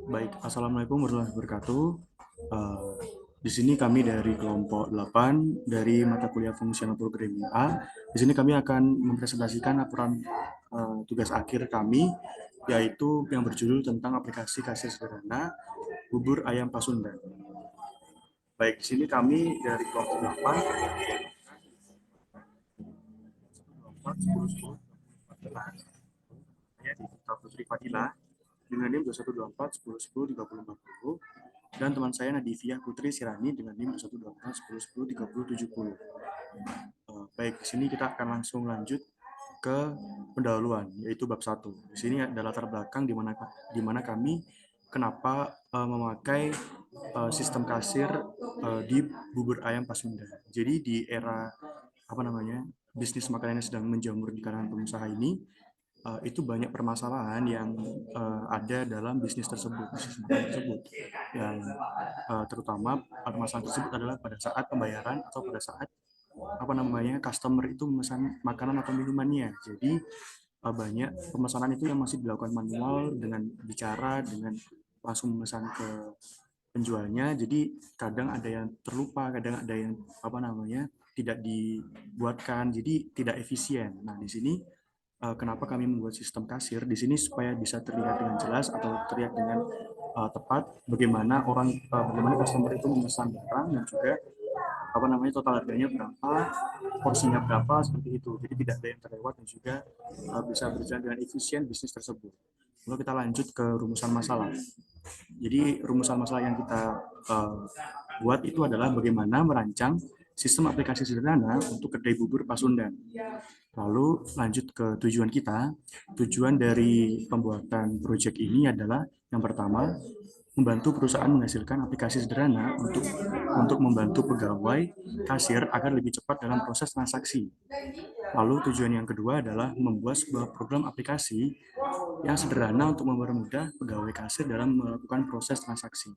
Baik, Assalamualaikum warahmatullahi wabarakatuh. Eh, di sini kami dari kelompok 8 dari mata kuliah fungsional programming A. Di sini kami akan mempresentasikan laporan tugas akhir kami, yaitu yang berjudul tentang aplikasi kasir sederhana bubur ayam Pasundan. Baik, di sini kami dari kelompok 8, 10, 10, 14, saya di Putri Fadila dengan NIM 2124 10 10 30 40, dan teman saya Nadivia Putri Sirani dengan NIM 2124 10 10 30 70. Baik, di sini kita akan langsung lanjut ke pendahuluan, yaitu bab 1. Di sini ada latar belakang di mana kami kenapa memakai sistem kasir di bubur ayam Pasundan. Jadi di era bisnis makanan yang sedang menjamur di kalangan pengusaha ini, itu banyak permasalahan yang ada dalam bisnis makanan tersebut. Yang terutama permasalahan tersebut adalah pada saat pembayaran atau pada saat customer itu memesan makanan atau minumannya. Jadi banyak pemesanan itu yang masih dilakukan manual dengan bicara dengan langsung memesan ke penjualnya. Jadi kadang ada yang terlupa, kadang ada yang tidak dibuatkan, jadi tidak efisien. Nah, di sini kenapa kami membuat sistem kasir di sini supaya bisa terlihat dengan jelas atau terlihat dengan tepat bagaimana customer itu memesan barang, dan juga total harganya berapa, porsinya berapa, seperti itu. Jadi tidak ada yang terlewat dan juga bisa berjalan dengan efisien bisnis tersebut. Lalu kita lanjut ke rumusan masalah. Jadi rumusan masalah yang kita uh, buat itu adalah bagaimana merancang sistem aplikasi sederhana untuk kedai bubur Pasundan. Lalu lanjut ke tujuan kita. Tujuan dari pembuatan proyek ini adalah yang pertama, membantu perusahaan menghasilkan aplikasi sederhana untuk membantu pegawai kasir agar lebih cepat dalam proses transaksi. Lalu tujuan yang kedua adalah membuat sebuah program aplikasi yang sederhana untuk mempermudah pegawai kasir dalam melakukan proses transaksi.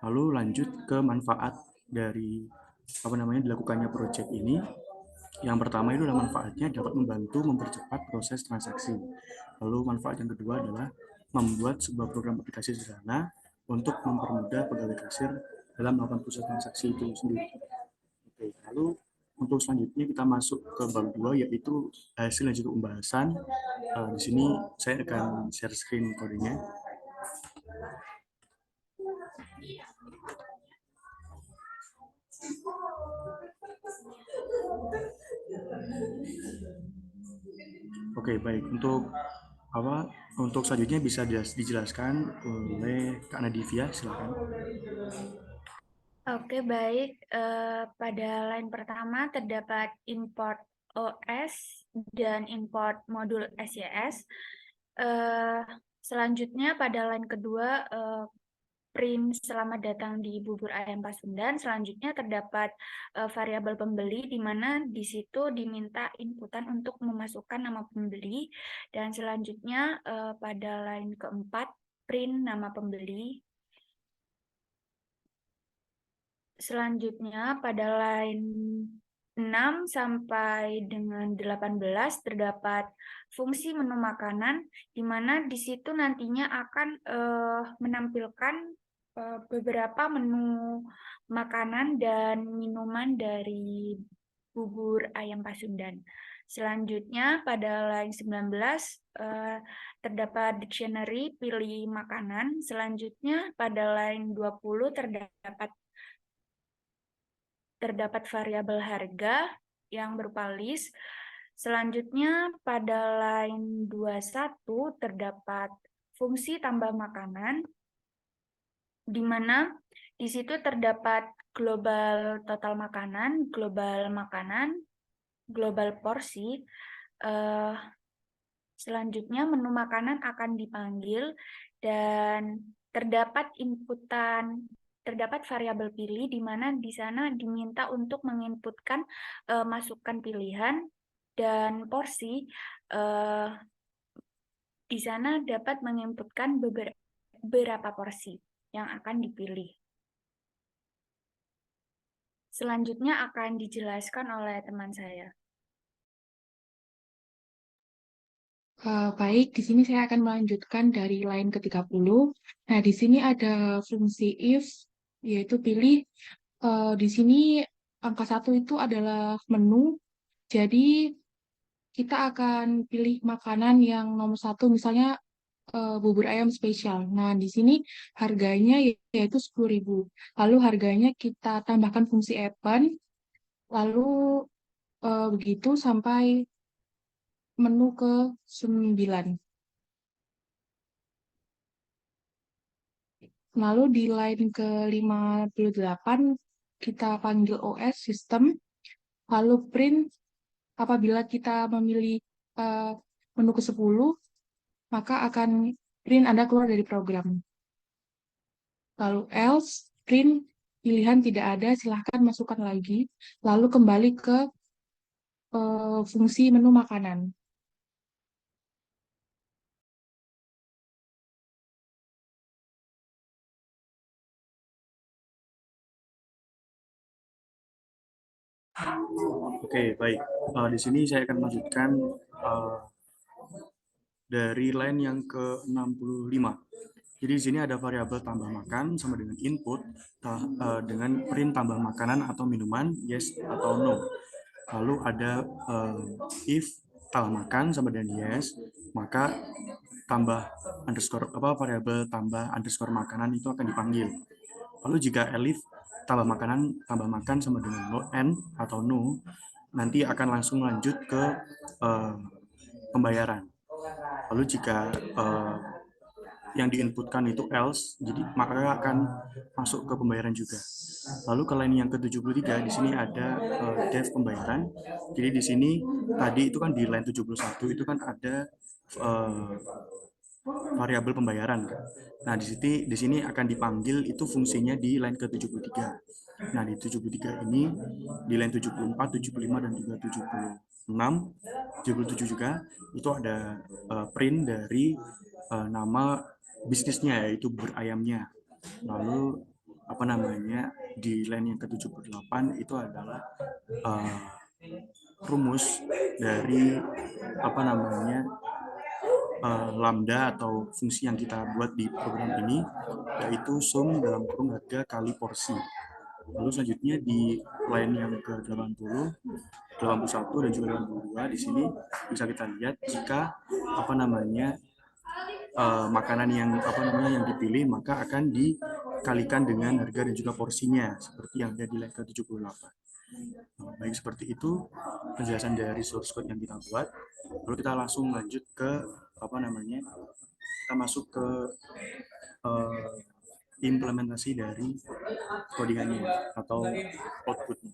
Lalu lanjut ke manfaat dari dilakukannya proyek ini. Yang pertama itu adalah manfaatnya dapat membantu mempercepat proses transaksi. Lalu manfaat yang kedua adalah membuat sebuah program aplikasi sederhana untuk mempermudah pegawai kasir dalam melakukan proses transaksi itu sendiri. Oke, lalu untuk selanjutnya kita masuk ke bab 2, yaitu hasil lanjut pembahasan. Di sini saya akan share screen kodenya. Oke, baik. Untuk selanjutnya bisa dijelaskan oleh Kak Nadivia, silakan. Oke, baik. Pada line pertama terdapat import OS dan import modul SYS. Selanjutnya pada line kedua print selamat datang di bubur ayam Pasundan. Selanjutnya terdapat variabel pembeli di mana di situ diminta inputan untuk memasukkan nama pembeli, dan selanjutnya pada line keempat print nama pembeli. Selanjutnya pada line 6 sampai dengan 18 terdapat fungsi menu makanan, di mana di situ nantinya akan menampilkan beberapa menu makanan dan minuman dari bubur ayam Pasundan. Selanjutnya pada line 19 terdapat dictionary pilih makanan. Selanjutnya pada line 20 terdapat variabel harga yang berupa list. Selanjutnya pada line 21 terdapat fungsi tambah makanan, di mana di situ terdapat global total makanan, global porsi. Selanjutnya menu makanan akan dipanggil dan terdapat variabel pilih, di mana di sana diminta untuk menginputkan masukan pilihan, dan porsi di sana dapat menginputkan beberapa porsi yang akan dipilih. Selanjutnya akan dijelaskan oleh teman saya. Baik, di sini saya akan melanjutkan dari line ke-30. Nah, di sini ada fungsi if, yaitu pilih. Di sini angka 1 itu adalah menu, jadi kita akan pilih makanan yang nomor 1, misalnya bubur ayam spesial. Nah, di sini harganya yaitu 10.000. Lalu harganya kita tambahkan fungsi appen, lalu begitu sampai menu ke-9. Lalu di line ke-58 kita panggil OS sistem, lalu print apabila kita memilih eh, menu ke-10, maka akan print Anda keluar dari program. Lalu else print pilihan tidak ada, silahkan masukkan lagi, lalu kembali ke fungsi menu makanan. Oke, baik. Di sini saya akan melanjutkan dari line yang ke-65. Jadi di sini ada variabel tambah makan sama dengan input dengan print tambah makanan atau minuman yes atau no. Lalu ada if tambah makan sama dengan yes, maka tambah underscore variabel tambah underscore makanan itu akan dipanggil. Lalu jika elif tambah makan sama dengan no n atau no, nanti akan langsung lanjut ke pembayaran. Lalu jika yang diinputkan itu else, jadi maka akan masuk ke pembayaran juga. Lalu ke line yang ke-73 di sini ada dev pembayaran. Jadi di sini tadi itu kan di line 71 itu kan ada variabel pembayaran. Nah, di sini akan dipanggil itu fungsinya di line ke-73. Nah, di 73 ini di line 74, 75 dan juga 76, 77 juga itu ada print dari nama bisnisnya yaitu bubur ayamnya. Lalu apa namanya di line yang ke-78 itu adalah rumus dari apa namanya lambda atau fungsi yang kita buat di program ini, yaitu sum dalam kurung harga kali porsi. Lalu selanjutnya di line yang ke-80, 81 dan juga 82 di sini bisa kita lihat jika apa namanya makanan yang dipilih maka akan dikalikan dengan harga dan juga porsinya seperti yang ada di line ke-78. Baik, seperti itu penjelasan dari source code yang kita buat. Lalu kita langsung lanjut ke apa namanya kita masuk ke implementasi dari codingannya atau outputnya.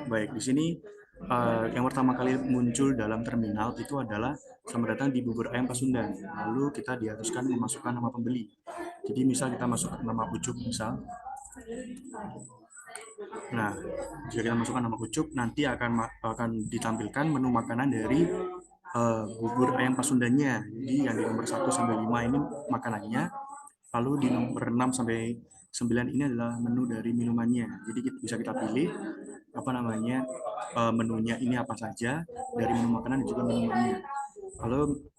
Baik, di sini yang pertama kali muncul dalam terminal itu adalah selamat datang di bubur ayam Pasundan. Lalu kita diharuskan memasukkan nama pembeli. Jadi misal kita masukkan nama Ucup misal. Nah, jika kita masukkan nama Ucup, nanti akan ditampilkan menu makanan dari bubur ayam Pasundannya. Jadi yang di nomor 1 sampai 5 ini makanannya. Lalu di nomor 6 sampai 9 ini adalah menu dari minumannya. Jadi bisa kita pilih apa namanya menunya ini apa saja dari menu makanan dan juga minumannya. Lalu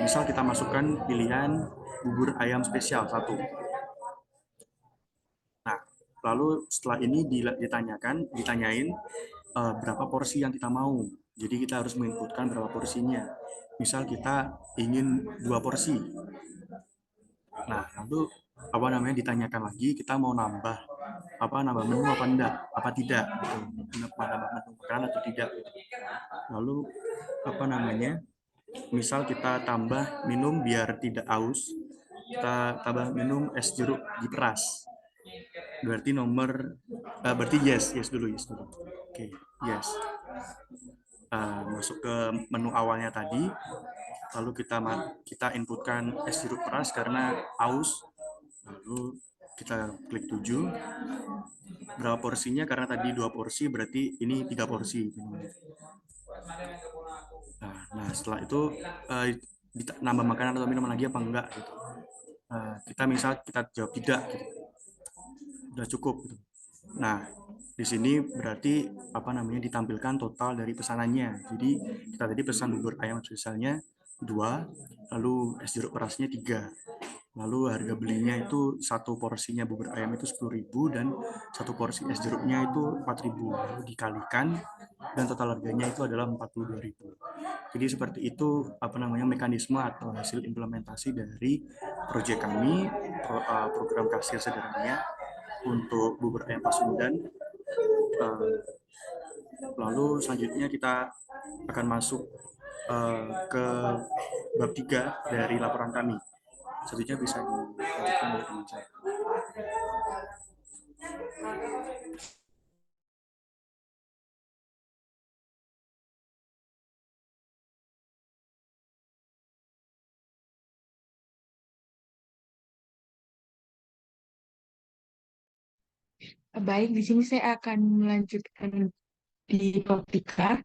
misal kita masukkan pilihan bubur ayam spesial 1. Nah, lalu setelah ini ditanyain berapa porsi yang kita mau. Jadi kita harus menginputkan berapa porsinya. Misal kita ingin 2 porsi. Nah, lalu apa namanya ditanyakan lagi kita mau nambah menu apa enggak, apa tidak gitu. Nambah menu makanan atau tidak. Lalu apa namanya? Misal kita tambah minum biar tidak aus, kita tambah minum es jeruk diperas. Berarti yes dulu. Oke, yes. Masuk ke menu awalnya tadi, lalu kita inputkan es jeruk peras karena aus, lalu kita klik 7. Berapa porsinya? Karena tadi 2 porsi, berarti ini 3 porsi. Nah setelah itu nambah makanan atau minuman lagi apa enggak gitu. kita misal kita jawab tidak gitu, udah cukup gitu. Nah, di sini berarti apa namanya ditampilkan total dari pesanannya. Jadi kita tadi pesan bubur ayam misalnya 2, lalu es jeruk perasnya 3. Lalu harga belinya itu satu porsinya bubur ayam itu 10.000 dan satu porsi es jeruknya itu 4.000. Lalu dikalikan dan total harganya itu adalah 42.000. Jadi seperti itu apa namanya mekanisme atau hasil implementasi dari proyek kami, program kasir sederhananya untuk bubur ayam Pasundan. Lalu selanjutnya kita akan masuk ke bab 3 dari laporan kami. Selanjutnya bisa dilanjutkan oleh teman saya. Baik, di sini saya akan melanjutkan di bab 3.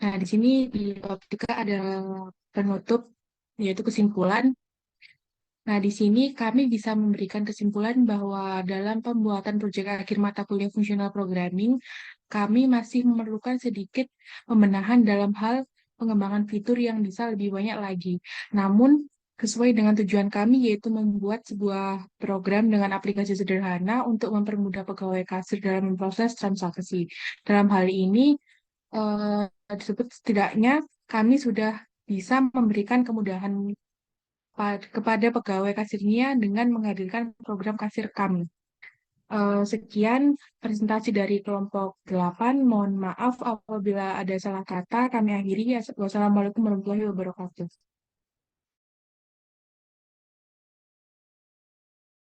Nah, di sini di bab 3 ada penutup, yaitu kesimpulan. Nah, di sini kami bisa memberikan kesimpulan bahwa dalam pembuatan proyek akhir mata kuliah fungsional programming, kami masih memerlukan sedikit pembenahan dalam hal pengembangan fitur yang bisa lebih banyak lagi. Namun, sesuai dengan tujuan kami, yaitu membuat sebuah program dengan aplikasi sederhana untuk mempermudah pegawai kasir dalam memproses transaksi. Dalam hal ini, disebut setidaknya kami sudah bisa memberikan kemudahan kepada pegawai kasirnya dengan menghadirkan program kasir kami. Sekian presentasi dari kelompok 8. Mohon maaf apabila ada salah kata. Kami akhiri. Wassalamualaikum warahmatullahi wabarakatuh.